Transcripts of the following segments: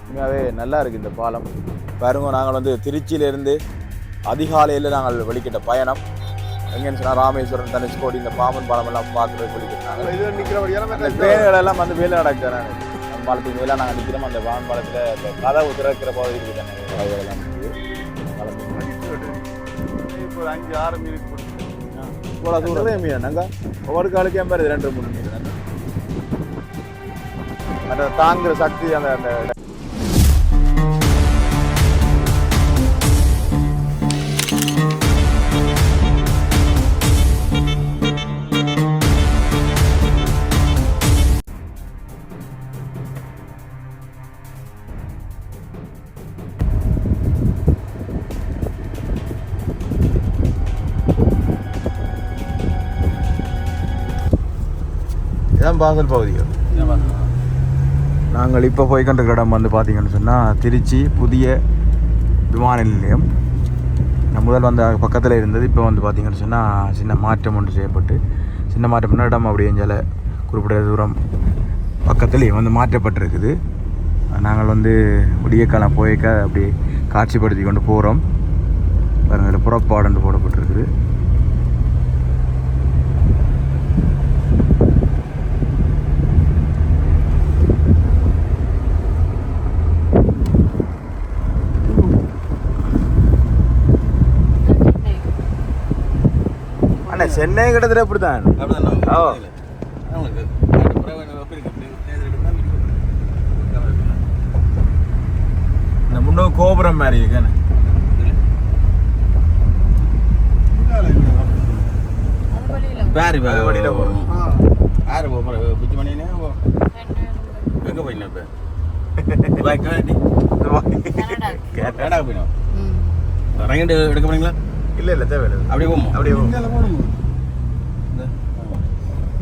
உண்மையாகவே நல்லா இருக்குது இந்த பாலம். பாருங்க, நாங்கள் வந்து திருச்சியிலேருந்து அதிகாலையில் நாங்கள் வெளிக்கிட்ட பயணம் எங்கேன்னு சொன்னால் ராமேஸ்வரம், தனுஷ்கோடி, இந்த பாம்பன் பாலம் எல்லாம் பார்க்குறது வெளிக்கிட்டாங்க. அந்த ட்ரெயின்கள் எல்லாம் வந்து வேலை நடக்குது. அந்த பாலத்துக்கு மேலே நாங்கள் நிற்கிறோம். அந்த பாம்பன் பாலத்தில் இப்போ கதவு திறக்கிற போது இருக்குது தானே கதவுகளெல்லாம் இப்போ 5-6 மீன் இவ்வளோ தூரம் மீன் நாங்கள் ஒவ்வொரு காலுக்கே பாரு 2-3 மீன் அந்த தாங்குற சக்தி அந்த அந்த இதான் வாசல் பகுதிகள். நாங்கள் இப்போ போய்கொண்டிருக்கிற இடம் வந்து பார்த்திங்கன்னு சொன்னால் திருச்சி புதிய விமான நிலையம். முதல் வந்து பக்கத்தில் இருந்தது. இப்போ வந்து பார்த்திங்கன்னு சொன்னால் சின்ன மாற்றம் ஒன்று செய்யப்பட்டு, சின்ன மாற்றம் பண்ண இடம் அப்படியே சில குறிப்பிட்ட தூரம் பக்கத்துலேயே வந்து மாற்றப்பட்டிருக்குது. நாங்கள் வந்து விடியக்காலம் போய்க்க அப்படி காட்சிப்படுத்தி கொண்டு போகிறோம். பாருங்கள், புறப்பாடுன்னு போடப்பட்டிருக்குது. சென்னை கிட்டத்தட்ட அப்படித்தான். இந்த முன்னோ கோபுரம் மாதிரி இருக்கானே. பேரு வழியில் போகிறோம். யாரு போகிறோம்? பிச்சு பண்ணினே எங்கே போயிடணும்? இப்போ கேட்டா போயிடும். இறங்கிட்டு எடுக்க போறீங்களா? இல்லை இல்லை, தேவையில்லை. அப்படியே போவோம். அப்படியே போவோம்.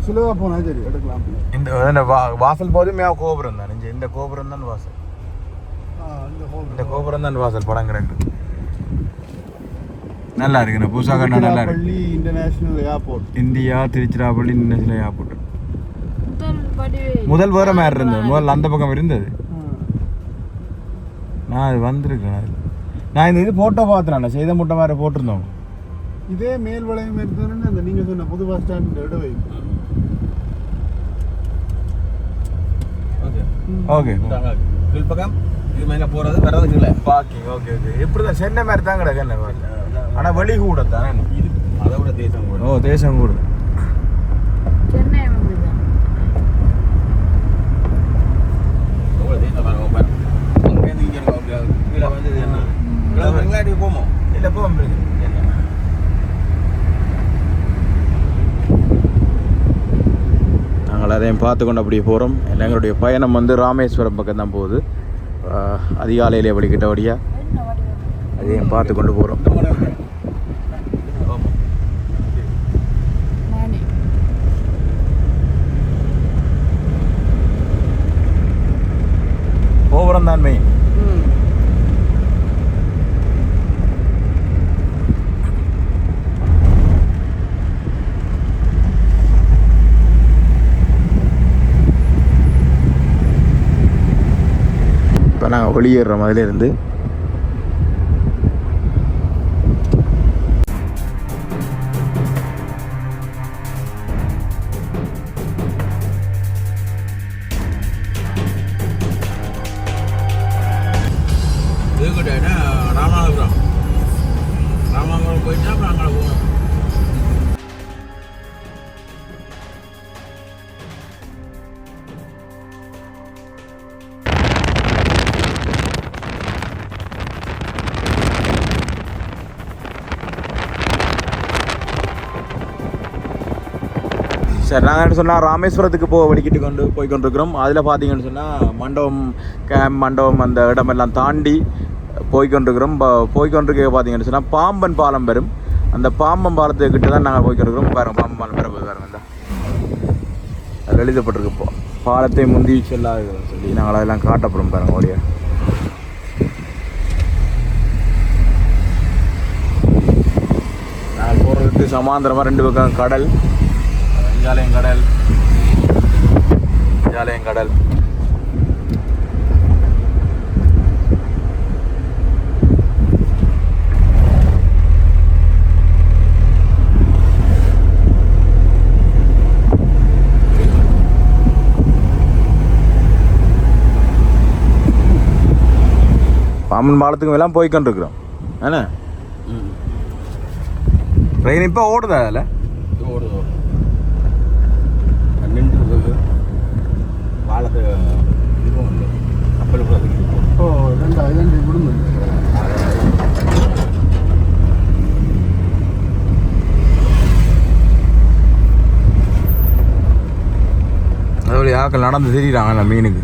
சுலபா போனா சரி, எடுக்கலாம். இந்த வாசல் போதும் கோபுரம் தான். இந்த கோபுரம் தான் வாசல். இந்த கோபுரம் தான் வாசல். படம் கிடக்கு. நல்லா இருக்குண்ணா. புதுசாக கண்ணா நல்லா இருக்கு. International airport, India Tiruchirappalli international airport. முதல் வேற மாதிரி இருந்தது. முதல்ல அந்த பக்கம் இருந்தது. நான் அது வந்திருக்கேன். நான் இந்த இது போட்டோ பார்த்தேன். செய்த முட்டை மாதிரி போட்டிருந்தோம். இதே மேல் வளையம் இருந்ததுன்னு அந்த நீங்கள் சொன்ன புது பஸ் ஸ்டாண்ட் இடவை. ஓகே பக்கம் இது மேலே போகிறது வர்றது கீழே பார்க்கிங். Okay okay. எப்படி தான் சென்னை மாதிரி தான் கிடக்கு. என்ன ஆனால் வழி கூட தானே இது. அதை விட தேசம் கூட. ஓ, தேசம் கூட. சென்னை கீழே வந்து என்ன போமோ இல்லை போவோம். நாங்கள் அதையும் பார்த்து கொண்டு அப்படியே போகிறோம். எங்களுடைய பயணம் வந்து ராமேஸ்வரம் பக்கம் தான் போகுது. அதிகாலையிலே வழிகிட்டபடியாக அதையும் பார்த்து கொண்டு போகிறோம். கோபுரம் தான் மெயின். இப்போ நாங்கள் வெளியேறுறோம் அதிலேருந்து. ராமநாதபுரம் போயிட்டா அப்புறம் அங்கே போகணும். சரி, நாங்கள் என்ன சொன்னால் ராமேஸ்வரத்துக்கு போய் கொண்டிருக்கிறோம். அதில் பார்த்தீங்கன்னு சொன்னால் மண்டபம், கேம்ப் மண்டபம், அந்த இடமெல்லாம் தாண்டி போய்கொண்டிருக்கிறோம். போய்கொண்டிருக்க பார்த்தீங்கன்னு சொன்னால் பாம்பன் பாலம் வரும். அந்த பாம்பன் பாலத்துக்கிட்ட தான் நாங்கள் போய்கொண்டிருக்கிறோம். பாருங்கள், பாம்பன் பாலம் வர போய் பாருங்கள். அதில் எழுதப்பட்டிருக்கு பாலத்தை முந்தி செல்லாதுன்னு சொல்லி. நாங்கள் அதெல்லாம் காட்டப்படுறோம் பாருங்கள். ஓடியா நாங்கள் போகிறதுக்கு சமாந்தரமாக 2 பக்கம் கடல். கடல் ஜாலயம் கடல். பாம்பன் பாலத்துக்கு எல்லாம் போய்கொண்டிருக்கிறோம். ஏன்னா ட்ரெயின் இப்போ ஓடுதா அதில்? ஓடுது. நின்று பாலத்தை இதுவும் இல்லை, கப்பல் போகிறதுக்கு. ஓ, ரெண்டு விடுங்க. அதோட ஆக்கள் நடந்து தெரியுறாங்க மீனுக்கு.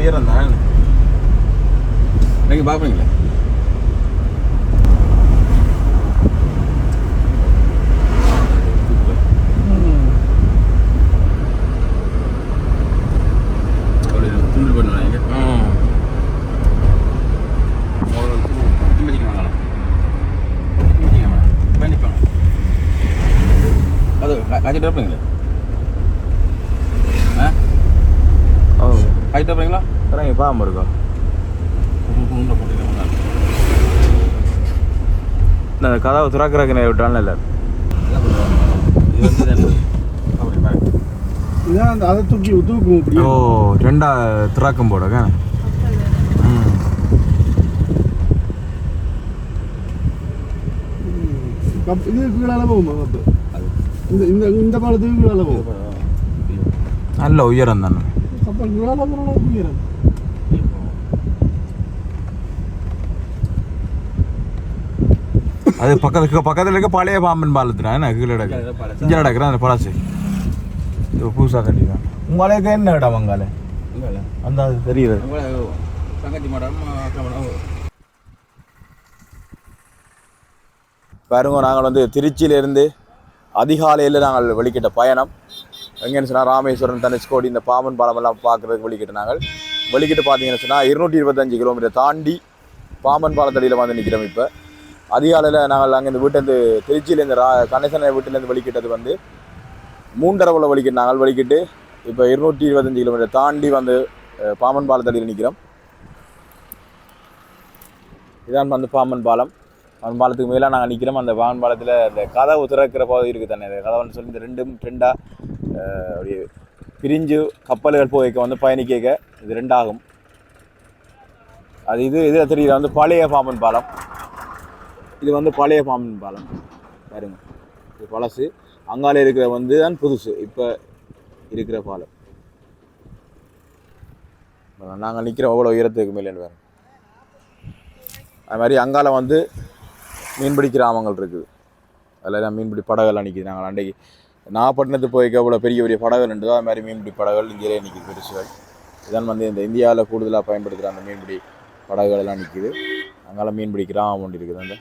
உயரம் தான் நீங்கள் பார்ப்பீங்களா? துண்டு பண்ணுவாங்க. அது காய்ச்சிட்டு இருப்பீங்களா? காய்ச்சிட்டு இருப்பீங்களா? இறங்கி பாம்பு இருக்கா? இந்த கதவை துறக்கிறக்கு விட்டாலும் இல்லை. அதை தூக்கி தூக்கும். ஓ, ரெண்டா திறக்கும் போடுங்க. இது கீழால போகுமா? இந்த இந்த பாலத்துக்கு கீழால போகும். நல்ல உயரம் தானே கப்பல் கீழால உயரம். அது பக்கத்தில் இருக்க பழைய பாம்பன் பாலத்துனா என்ன கீழே இங்கே நடக்கிறேன் அந்த பழசு புதுசாக கட்டிக்கலாம். உங்களுக்கு என்ன இடம் அங்கால அந்த அது தெரியுது தங்கச்சி மடம் பாருங்க. நாங்கள் வந்து திருச்சியிலேருந்து அதிகாலையில் நாங்கள் வெளிக்கிட்ட பயணம் எங்கேன்னு சொன்னால் ராமேஸ்வரம், தனுஷ்கோடி, இந்த பாம்பன் பாலமெல்லாம் பார்க்குறதுக்கு வெளிக்கிட்டு நாங்கள் வெளிக்கிட்டு பார்த்தீங்கன்னு சொன்னால் 225 கிலோமீட்டர் தாண்டி பாம்பன் பாலத்தடியில் வந்து நிற்கிறோம். இப்போ அதிகாலையில் நாங்கள் அங்கேருந்து வீட்டிலேருந்து திருச்சியிலேருந்து கணேசனை வீட்டிலேருந்து வெளிக்கிட்டது வந்து 3:30 வெளிக்கிட்டு நாங்கள் வெளிக்கிட்டு இப்போ 225 கிலோமீட்டர் தாண்டி வந்து பாம்பன் பாலத்தடியில் நிற்கிறோம். இதான் வந்து பாம்பன் பாலம். பாம்பன் பாலத்துக்கு மேலே நாங்கள் நிற்கிறோம். அந்த பாம்பன் பாலத்தில் இந்த கதவு திறக்கிற போது இருக்குது தானே, அந்த கதவுன்னு சொல்லி இந்த ரெண்டாக அப்படியே பிரிஞ்சு கப்பல்கள் போய்க்க வந்து பயணிக்க இது ரெண்டாகும். அது இதில் தெரியுது வந்து பழைய பாம்பன் பாலம். இது வந்து பழைய பாம்பன் பாலம் பாருங்க. இது பழசு. அங்காலே இருக்கிற வந்து தான் புதுசு இப்போ இருக்கிற பாலம். நாங்கள் நிற்கிறோம் அவ்வளோ உயரத்துக்கு மேலேன்னு வேறு. அது மாதிரி அங்கால வந்து மீன்பிடி கிராமங்கள் இருக்குது. அதில் மீன்பிடி படகுகள் நிற்கிது. நாங்கள் அன்றைக்கு நாகப்பட்டினத்துக்கு போய்க்க அவ்வளோ பெரிய பெரிய படகுகள் இருந்ததோ அது மாதிரி மீன்பிடி படகுகள் இங்கேயே நிற்கிது பெருசுகள். இதான் வந்து இந்த இந்தியாவில் கூடுதலாக பயன்படுத்துகிற அந்த மீன்பிடி படகுகள் எல்லாம் நிற்கிது. அங்கால மீன்பிடி கிராமம் ஒன்று இருக்குது. அந்த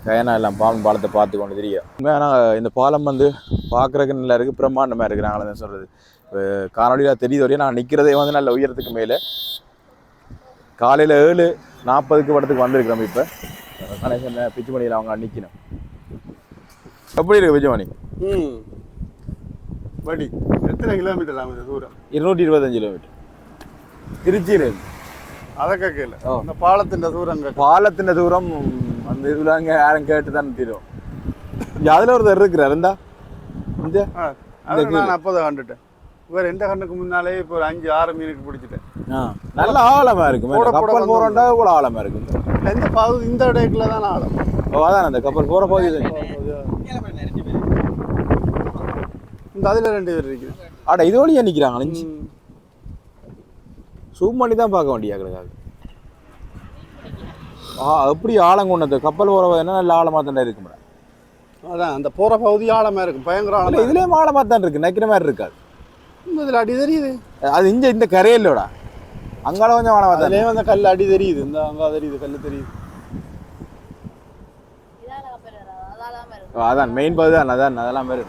கயனா எல்லாம் பாம்பன் பாலத்தை பார்த்து கொண்டு தெரியும். ஆனால் இந்த பாலம் வந்து பார்க்குறதுக்கு நல்லா இருக்குது, பிரம்மாண்டமாக இருக்குது. நாங்கள் தான் சொல்கிறது காணொலியில் தெரியுது வரையும் நான் நிற்கிறதே வந்து நல்ல உயரத்துக்கு மேலே. காலையில் 7:40 படத்துக்கு வந்திருக்கிறோம். இப்போ கணேசன் பிச்சுமணியில் அவங்க நிற்கணும். எப்படி இருக்கு பிச்சுமணி? வண்டி எத்தனை கிலோமீட்டர் ஆகுது தூரம்? 225 கிலோமீட்டர் திருச்சியிலேருந்து. அதை கேட்கல. இந்த பாலத்தின் தூரம் பாலத்தின் தூரம் அந்த இதில் அங்கே யாரும் கேட்டு தானே தீரும். இங்கே அதில் ஒருத்தர் இருக்கிறார் இருந்தா இந்த நான் அப்போதான் கண்டுட்டேன். இவர் எந்த கண்ணுக்கு முன்னாலே இப்போ ஒரு 5-6 மீனுக்கு பிடிச்சிட்டேன். நல்ல ஆழமாக இருக்கு. கப்பல் போகிறோண்டா இவ்வளோ ஆழமாக இருக்கு. இந்த பகுதி இந்த இடத்துல தான் ஆழம். அதான் அந்த கப்பல் போகிற பகுதி இந்த அதில் 2 பேர் இருக்குது. ஆடா இது வழியாக நிற்கிறாங்க. அழிஞ்சு சூம் பண்ணி தான் பார்க்க வேண்டியா கிடையாது. எப்படி ஆழம் கொண்டது கப்பல் போகிற என்ன நல்ல ஆழமாக தானே இருக்கு மேடம். அதான் அந்த போகிற பகுதி ஆழமாக இருக்கும், பயங்கர இல்லை ஆழமாக. இதுலேயும் ஆழமாக தான் இருக்குது, நிற்கிற மாதிரி இருக்காது. இதில் அடி தெரியுது. அது இந்த கரையிலோடா அங்கால கொஞ்சம் ஆழமாக தான். அதுலேயும் அந்த கல் அடி தெரியுது, இந்த அங்கே தெரியுது, கல் தெரியுது. அதான் மெயின் பகுதி தான், அதான் அதெல்லாம் பேர்.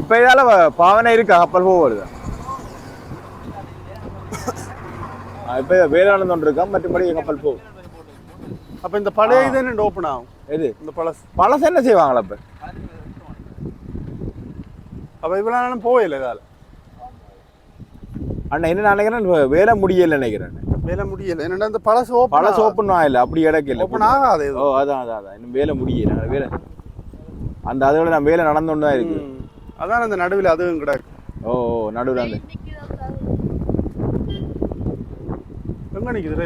இப்போ இதால பாவனை இருக்கா, கப்பல் போகுது. இப்போ வேளாண் ஒன்று இருக்கா, மற்றபடி கப்பல் போகும். அப்போ இந்த பழைய இது என்ன ஓப்பன் ஆகும்? எது இந்த பழசு பழசு என்ன செய்வாங்களா இப்போ? அப்போ இவ்வளோ நேரம் போகல இதால். அண்ணா என்ன நினைக்கிறேன், வேலை முடியல நினைக்கிறேன். வேலை முடியல என்னடா, இந்த பழசு ஓப்பன் ஆகல, அப்படி இடக்கு ஓப்பன் ஆகாது. ஓ அதான் அதான் அதான் இன்னும் வேலை முடியல. வேலை அந்த அதோட நான் வேலை நடந்துன்னு தான் இருக்கு. அதான் அந்த நடுவில் அதுவும் கிடக்கு. ஓ நடுவில் அந்த எங்கே நிற்குது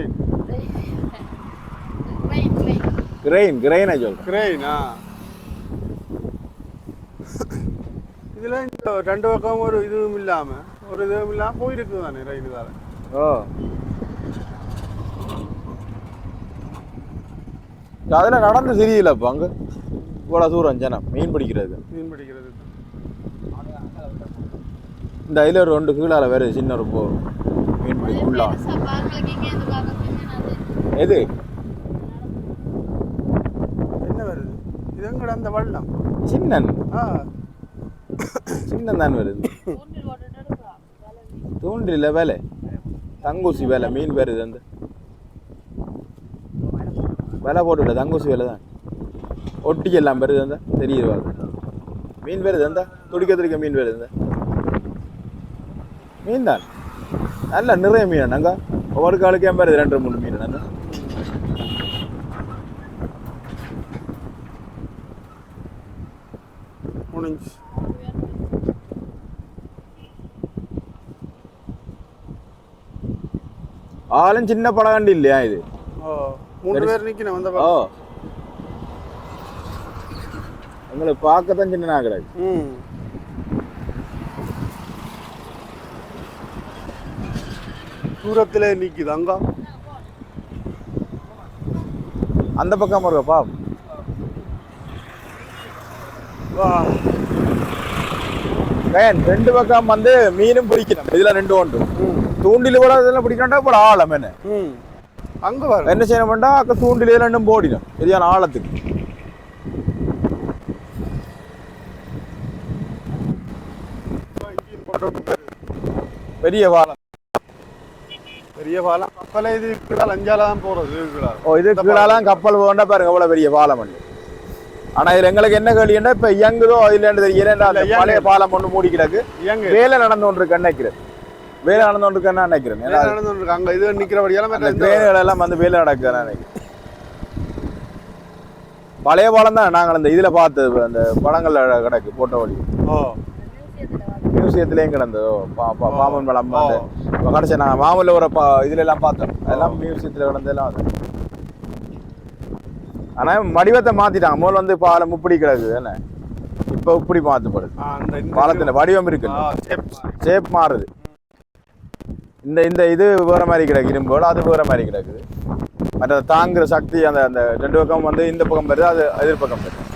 ரைன்? கிரெயினா சொல்றேன். கிரெயினா இதில் இந்த ரெண்டு பக்கம் ஒரு இதுவும் இல்லாமல் ஒரு இதுவும் இல்லாமல் போயிருக்கு தானே ரைன் இதால். ஓ அதில் நடந்து தெரியல. இப்போ அங்கே இவ்வளோ தூரம் ஜனம் மீன் பிடிக்கிறது. இந்த இதில் ஒரு 2 கீழால வேறு சின்ன ஒரு மீன் பிடிக்குள்ளா. எது என்ன வருது? இது எங்கட அந்த வள்ளம் சின்னன் தான் வருது. தூண்டில வேலை, தங்கூசி வேலை, மீன் வருது. அந்த வேலை போட்டு தங்கூசி வேலை தான், ஒட்டி எல்லாம் வருது. அந்த தெரியுது மீன் வருது. அந்த துடிக்க மீன் வருது. அந்த மீன் தான் நல்ல நிறைய மீன். நாங்கள் ஒவ்வொரு காலுக்கே வருது 2-3 மீன். நாங்கள் முடிஞ்சு ஆளும் சின்ன படகாண்டி இல்லையா இது? 3 பேர் நிற்கணும் வந்த. ஓ உங்களுக்கு பார்க்கத்தான் சின்ன கிடையாது. தூரத்தில் நிற்குது அங்க அந்த பக்கம் இருக்கப்பா. கயன் 2 பக்கம் வந்து மீனும் பிடிக்கணும். இதுல 2 உண்டு. தூண்டில் கூட இதெல்லாம் பிடிக்கணும்டா இப்போ ஆழம் என்ன அங்க வர என்ன செய்யணும்டா, அக்க தூண்டிலே 2 போடிடும் சரியான ஆழத்துக்கு. பெரிய பாலம் கப்பலை இது கீழால் அஞ்சால தான் போறது. ஓ இது கீழாலாம் கப்பல் போகண்டா பாருங்க எவ்வளவு பெரிய பாலம் பண்ணு. ஆனா இதுல எங்களுக்கு என்ன கேள்வின்னா, இப்ப இயங்குதோ இல்லைன்னு தெரியல. பழைய பாலம் ஒண்ணு மூடி கிடக்கு, வேலை நடந்து கொண்டு இருக்கு நினைக்கிறேன். வேலை நடந்து கொண்டு இருக்கேன்னு நினைக்கிறேன். அங்க இது நிக்கிறபடியால ட்ரெயின்கள் எல்லாம் வந்து வேலை நடக்குதுன்னு நினைக்கிறேன். பழைய பாலம் தான் நாங்கள் அந்த இதுல பார்த்தது, அந்த படங்கள்ல கிடக்கு போட்டோ வழி. மியூசியத்திலேயும் கிடந்ததோ பாம்பன் பழம் வந்து கடைசி நாங்கள் மாமூல ஒரு இதுல எல்லாம் பார்த்தோம். அதெல்லாம் மியூசியத்தில் கிடந்ததெல்லாம் அது. ஆனா வடிவத்தை மாத்திட்டாங்க. முதல்ல வந்து பாலம் இப்படி கிடக்குது என்ன, இப்ப இப்படி மாத்தப்படுது. பாலத்துல வடிவம் இருக்கு, ஷேப் மாறுது. இந்த இந்த இது வேற மாதிரி கிடக்கு, இரும்போடு அது வேற மாதிரி கிடக்குது. மற்ற தாங்குற சக்தி அந்த அந்த 2 பக்கம் வந்து இந்த பக்கம் வருது, அது எதிர்பக்கம் வருது.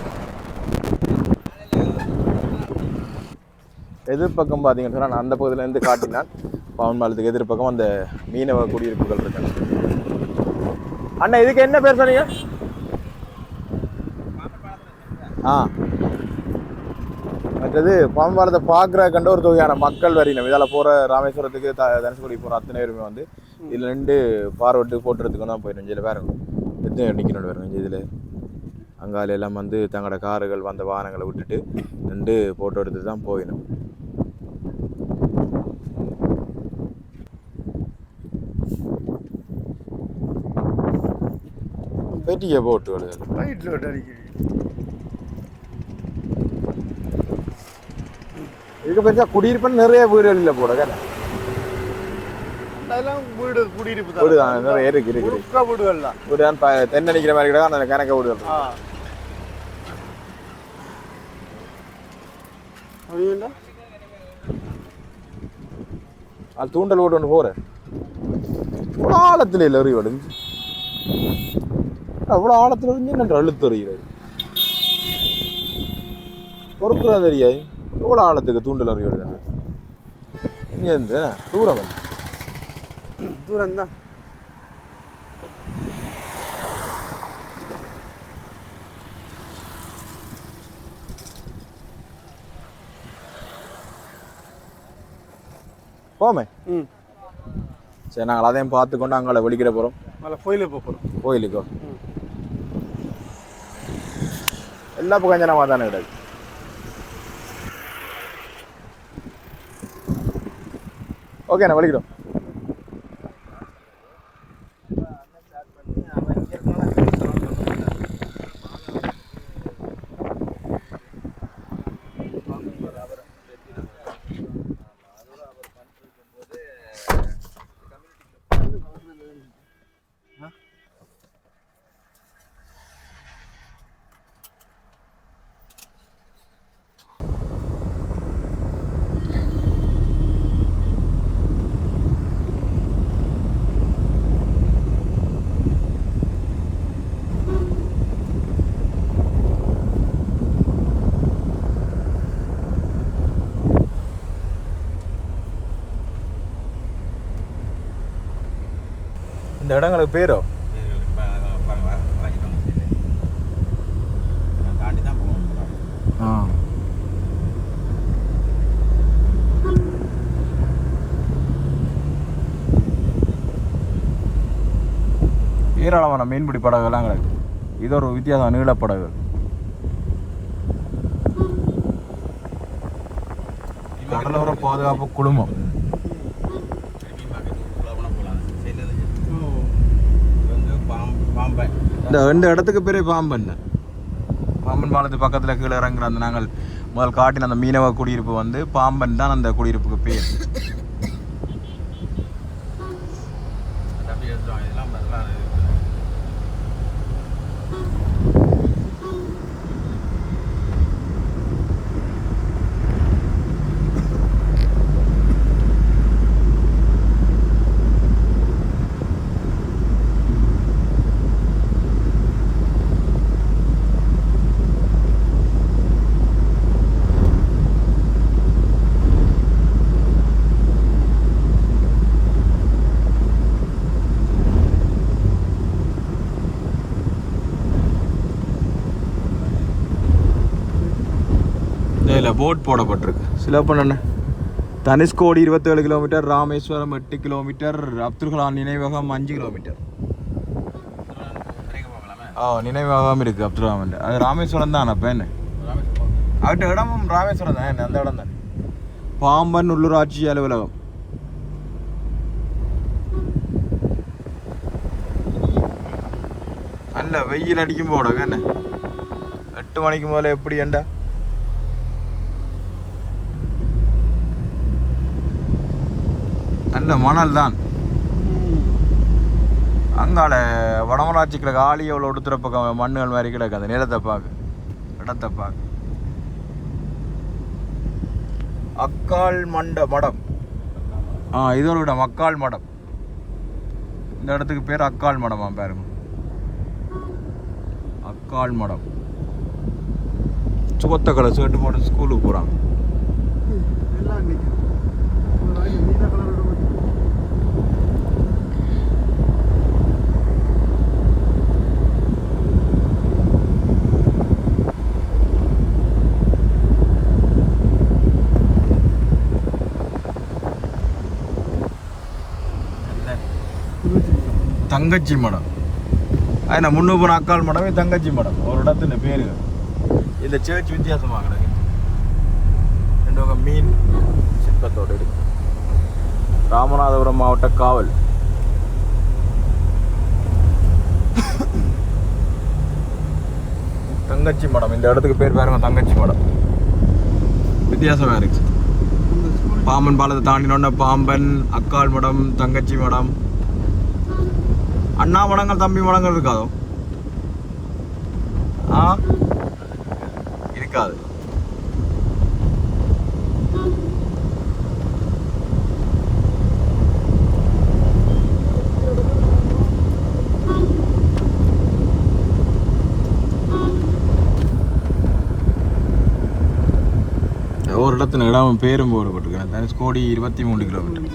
எதிர்பக்கம் பார்த்தீங்கன்னு சொன்னால், நான் அந்த பகுதியிலேருந்து காட்டினான் பவன் பாலத்துக்கு எதிர்பக்கம் அந்த மீனவ குடியிருப்புகள் இருக்காங்க. அண்ணா இதுக்கு என்ன பேர் சொன்னீங்க? மற்றது பவன் பாலத்தை பார்க்குற கண்ட ஒரு தொகையான மக்கள் வரையினம். இதால் போகிற ராமேஸ்வரத்துக்கு தனுஷ்கோடி போகிற அத்தனை பேருமே வந்து இதில் 2 பார்வட்டு போட்டுறதுக்கு தான் போயிடும். இதில் வேறு எத்தனை நிற்கணும் வேறுங்க. இதில் அங்கால எல்லாம் வந்து தங்களோட கார்கள் வந்த வாகனங்களை விட்டுட்டு 2 போட்டோ எடுத்து தான் போயிடும். பெரிய போட்டு இதுக்கு பெருசா குடியிருப்பு நிறைய வீடுகள் இல்லை போட வீடு குடியிருப்பு வீடு தான் நிறைய இருக்கு. வீடுகள் வீடு தான் தென்னடிக்கிற மாதிரி கிடக்கு, அந்த கணக்க வீடுகள். அது தூண்டல் வீடு ஒன்று போகிறேன். இவ்வளோ ஆழத்தில் இல்லை எறிவாடு, அவ்வளோ ஆழத்தில் இருந்து நன்று அழுத்து எறிகிறது. பொறுக்குறா தெரியாது எவ்வளோ ஆழத்துக்கு தூண்டல் எறிவாடு. இங்கே இருந்து தூரம் தூரம் தான். போமே. சரி, நாங்கள் அதையும் பார்த்துக்கொண்டு அங்கே வெளிக்கிட போகிறோம். கோயிலுக்கு போகிறோம். கோயிலுக்கோ எல்லா பக்கம் ஜனமாக தானே கிடையாது. ஓகே, நான் வெளிக்கிறோம். இந்த இடங்களுக்கு பேரோ தாண்டி தான் போகணும். ஏராளமான மீன்பிடி படகுலாம் கிடக்கு. இது ஒரு வித்தியாசம், நீளப்படகு. கடலோர பாதுகாப்பு குழுமம். இந்த இடத்துக்கு பேரே பாம்பன். பாம்பன் பாலத்து பக்கத்தில் கீழே இறங்குற அந்த நாங்கள் முதல் காட்டின அந்த மீனவ குடியிருப்பு வந்து பாம்பன் தான் அந்த குடியிருப்புக்கு பேர். இதில் போட் போடப்பட்டிருக்கு. சிலப்பண்ண தனுஷ்கோடி 27 கிலோமீட்டர், ராமேஸ்வரம் 8 கிலோமீட்டர், அப்துல் கலாம் நினைவகம் 5 கிலோமீட்டர். நினைவகம் இருக்குது அப்துல் கலாம். அது ராமேஸ்வரம் தான். அப்போ என்ன அவட்ட இடமும் ராமேஸ்வரம் தான். என்ன அந்த இடம் தானே. பாம்பன் உள்ளூராட்சி அலுவலகம். நல்ல வெயில் அடிக்கும் போட என்ன 8 மணிக்கு மேலே எப்படி ஏண்டா நல்ல மணல் தான். அங்கால வடமராட்சி கிடக்கு ஆளி எவ்வளோ உடுத்துற பக்கம் மண்ணுகள் மாதிரி கிடக்கு. அந்த நிலத்தை பார்க்க, இடத்தை பார்க்க. அக்கால் மடம். இது ஒரு இடம், அக்கால் மடம். இந்த இடத்துக்கு பேர் அக்கால் மடமா பாருங்க. அக்கால் மடம். சுகத்த கடை சேர்ட்டு போட்டு ஸ்கூலுக்கு போகிறாங்க. தங்கச்சி மடம். அது முன்னூறு அக்கால் மடமே தங்கச்சி மடம் ஒரு இடத்துல பேரு. இந்த சேர்ச் வித்தியாசமாக கிடக்கு. ரெண்டு வகை மீன் சிற்பத்தோடு இருக்கு. ராமநாதபுரம் மாவட்ட காவல். தங்கச்சி மடம். இந்த இடத்துக்கு பேர் பாருங்க, தங்கச்சி மடம். வித்தியாசமாக இருக்கு. பாம்பன் பாலத்தை தாண்டினோடனே பாம்பன், அக்கால் மடம், தங்கச்சி மடம், அண்ணா மடங்கள், தம்பி மடங்கள் இருக்காதோ? இருக்காது. ஒரு இடத்துல இடம் பேரும் போடப்பட்டிருக்கேன் தனுஷ்கோடி 23 கிலோமீட்டர்